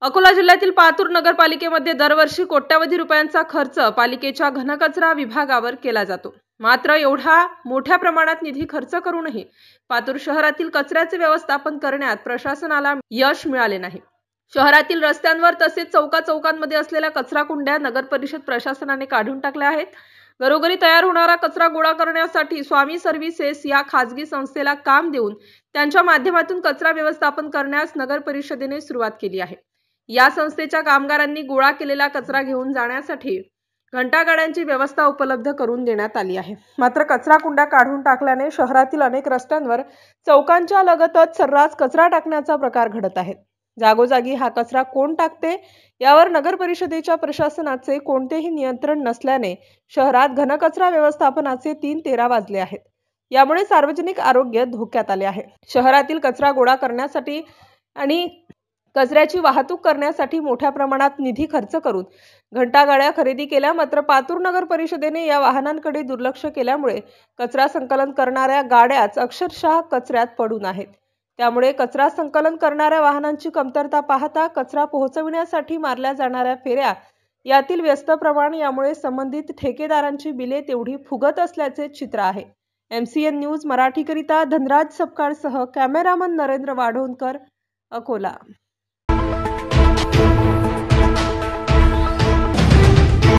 अकोला जिल्ह्यातील पातूर नगरपालिकेमध्ये दरवर्षी कोट्यवधी रुपयांचा खर्च पालिकेच्या घनकचरा विभागावर केला जातो। मात्र एवढा मोठ्या प्रमाणात निधी खर्च करूनही पातूर शहरातील कचऱ्याचे व्यवस्थापन करण्यात प्रशासनाला यश मिळाले नाही। शहरातील रस्त्यांवर तसेच चौकांमध्ये असलेल्या कचरा कुंड्या नगर परिषद प्रशासनाने काढून टाकल्या आहेत। घरोघरी तयार होणारा कचरा गोळा करण्यासाठी स्वामी सर्व्हिसेस या खाजगी संस्थेला काम देऊन त्यांच्या माध्यमातून कचरा व्यवस्थापन करण्यास नगर परिषदेने सुरुवात केली आहे। या संस्थेच्या कामगारांनी गोळा केलेला कचरा घेऊन जाण्यासाठी घंटागाड्यांची व्यवस्था उपलब्ध करून देण्यात आली आहे। मात्र कचरा कुंड्या काढून टाकल्याने शहरातील अनेक रस्त्यांवर चौकांच्या लगतच सर्रास कचरा टाकण्याचा प्रकार घडत आहे। जागोजागी हा कचरा कोण टाकते यावर नगर परिषदेच्या प्रशासनाचे कोणतेही नियंत्रण नसल्याने शहरात घनकचरा व्यवस्थापनाचे 3-13 वाजले आहेत। यामुळे सार्वजनिक आरोग्य धोक्यात आले आहे। शहरातील कचरा गोळा करण्यासाठी आणि कचऱ्याची वाहतूक करण्यासाठी मोठ्या प्रमाणात निधी खर्च करून घंटागाड्या खरेदी केल्या। मात्र पातूर नगर परिषदेने या वाहनांकडे दुर्लक्ष केल्यामुळे कचरा संकलन करणाऱ्या गाड्याच अक्षरशः कचऱ्यात पडून आहेत। त्यामुळे कचरा संकलन करणाऱ्या वाहनांची कमतरता पाहता कचरा पोहोचविण्यासाठी मारल्या जाणाऱ्या फेऱ्या यातील व्यस्त प्रमाण यामुळे संबंधित ठेकेदारांची बिले तेवढी फुगत असल्याचे चित्र आहे। MCN न्यूज मराठीकरिता धनराज सपकाळसह कॅमेरामन नरेंद्र वाढोणकर, अकोला।